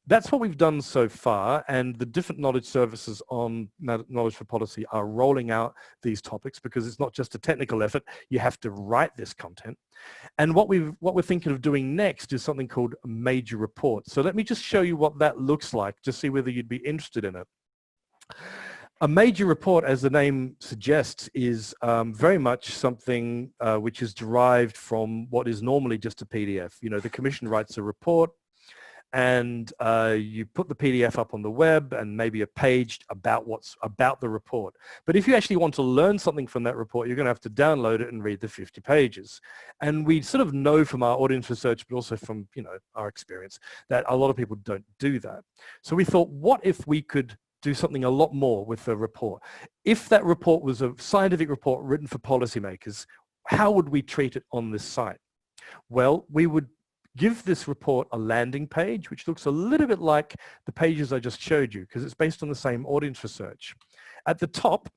That's what we've done so far, and the different knowledge services on Knowledge for Policy are rolling out these topics because it's not just a technical effort. You have to write this content. And what we're thinking of doing next is something called a major report. So let me just show you what that looks like to see whether you'd be interested in it. A major report, as the name suggests, is very much something which is derived from what is normally just a PDF. You know, the Commission writes a report, and you put the PDF up on the web and maybe a page about what's about the report. But if you actually want to learn something from that report, you're going to have to download it and read the 50 pages. And we sort of know from our audience research, but also from, you know, our experience, that a lot of people don't do that. So we thought, what if we could do something a lot more with the report? If that report was a scientific report written for policymakers, how would we treat it on this site? Well, we would give this report a landing page, which looks a little bit like the pages I just showed you, because it's based on the same audience research. At the top,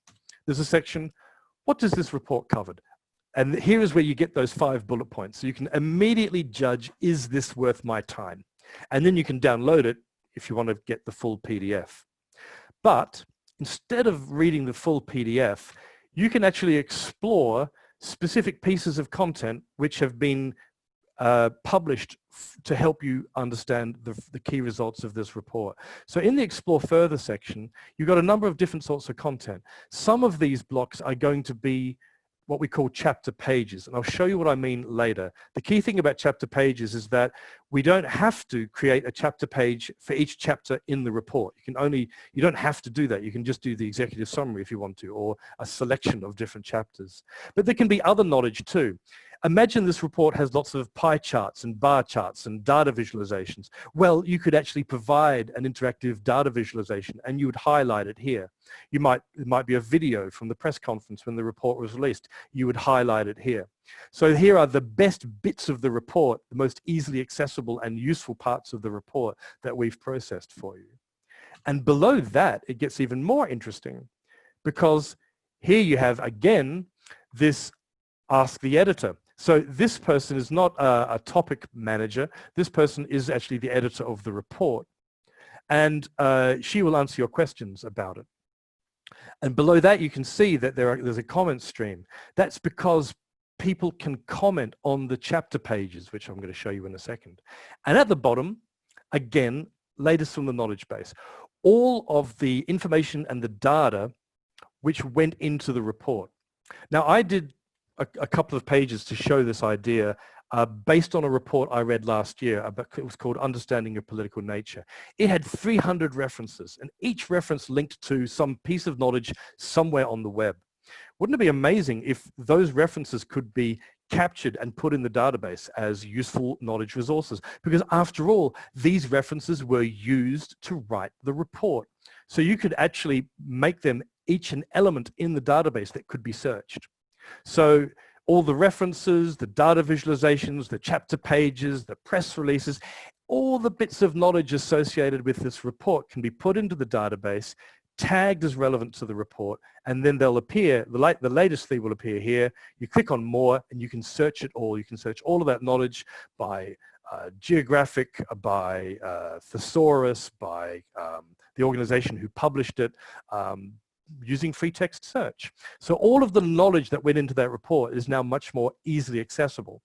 there's a section, what does this report cover? And here is where you get those 5 bullet points. So you can immediately judge, is this worth my time? And then you can download it if you want to get the full PDF. But instead of reading the full PDF, you can actually explore specific pieces of content which have been published to help you understand the key results of this report. So in the Explore Further section, you've got a number of different sorts of content. Some of these blocks are going to be what we call chapter pages, and I'll show you what I mean later. The key thing about chapter pages is that we don't have to create a chapter page for each chapter in the report. You don't have to do that. You can just do the executive summary if you want to, or a selection of different chapters. But there can be other knowledge too. Imagine this report has lots of pie charts and bar charts and data visualizations. Well, you could actually provide an interactive data visualization and you would highlight it here. It might be a video from the press conference when the report was released. You would highlight it here. So here are the best bits of the report, the most easily accessible and useful parts of the report that we've processed for you. And below that, it gets even more interesting, because here you have, again, this Ask the Editor. So this person is not a topic manager. This person is actually the editor of the report. And she will answer your questions about it. And below that, you can see that there's a comment stream. That's because people can comment on the chapter pages, which I'm going to show you in a second. And at the bottom, again, latest from the knowledge base. All of the information and the data which went into the report. Now, I did a couple of pages to show this idea based on a report I read last year. It was called Understanding Your Political Nature. It had 300 references, and each reference linked to some piece of knowledge somewhere on the web. Wouldn't it be amazing if those references could be captured and put in the database as useful knowledge resources? Because after all, these references were used to write the report. So you could actually make them each an element in the database that could be searched. So all the references, the data visualizations, the chapter pages, the press releases, all the bits of knowledge associated with this report can be put into the database, tagged as relevant to the report, and then they'll appear, the latest thing will appear here. You click on more and you can search it all. You can search all of that knowledge by geographic, by thesaurus, by the organization who published it, using free text search. So all of the knowledge that went into that report is now much more easily accessible.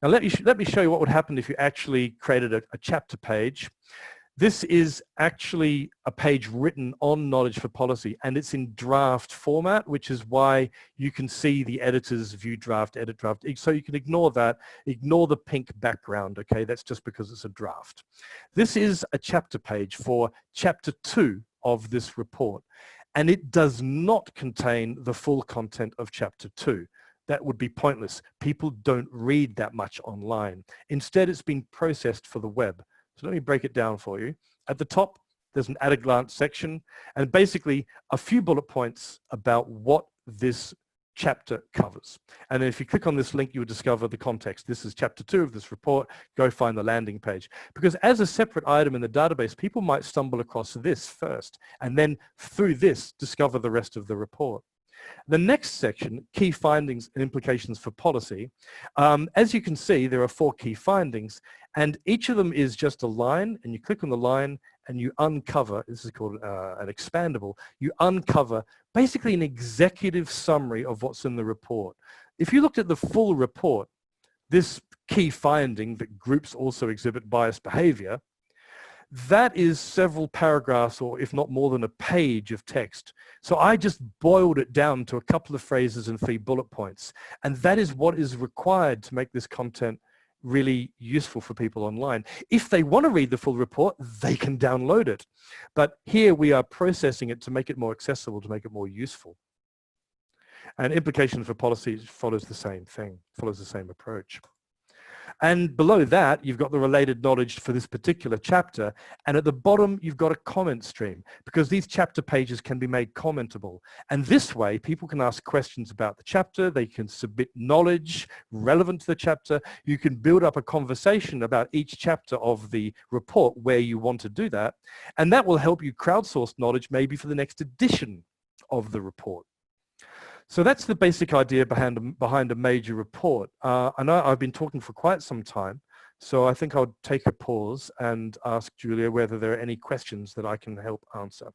Now let me show you what would happen if you actually created a chapter page. This is actually a page written on Knowledge for Policy, and it's in draft format, which is why you can see the editor's view draft, edit draft. So you can ignore that, ignore the pink background, okay? That's just because it's a draft. This is a chapter page for chapter 2 of this report. And it does not contain the full content of chapter 2. That would be pointless. People don't read that much online. Instead, it's been processed for the web. So let me break it down for you. At the top, there's an at-a-glance section, and basically a few bullet points about what this chapter covers. And then if you click on this link, you will discover the context. This is chapter 2 of this report. Go find the landing page. Because as a separate item in the database, people might stumble across this first, and then through this, discover the rest of the report. The next section, key findings and implications for policy. As you can see, there are 4 key findings, and each of them is just a line, and you click on the line and you uncover, this is called an expandable, you uncover basically an executive summary of what's in the report. If you looked at the full report, this key finding that groups also exhibit biased behavior, that is several paragraphs, or if not more than a page of text. So I just boiled it down to a couple of phrases and 3 bullet points. And that is what is required to make this content really useful for people online. If they want to read the full report, they can download it. But here we are processing it to make it more accessible, to make it more useful. And implication for policy follows the same thing, follows the same approach. And below that, you've got the related knowledge for this particular chapter. And at the bottom, you've got a comment stream, because these chapter pages can be made commentable. And this way, people can ask questions about the chapter. They can submit knowledge relevant to the chapter. You can build up a conversation about each chapter of the report where you want to do that. And that will help you crowdsource knowledge maybe for the next edition of the report. So that's the basic idea behind a major report. I know I've been talking for quite some time, so I think I'll take a pause and ask Julia whether there are any questions that I can help answer.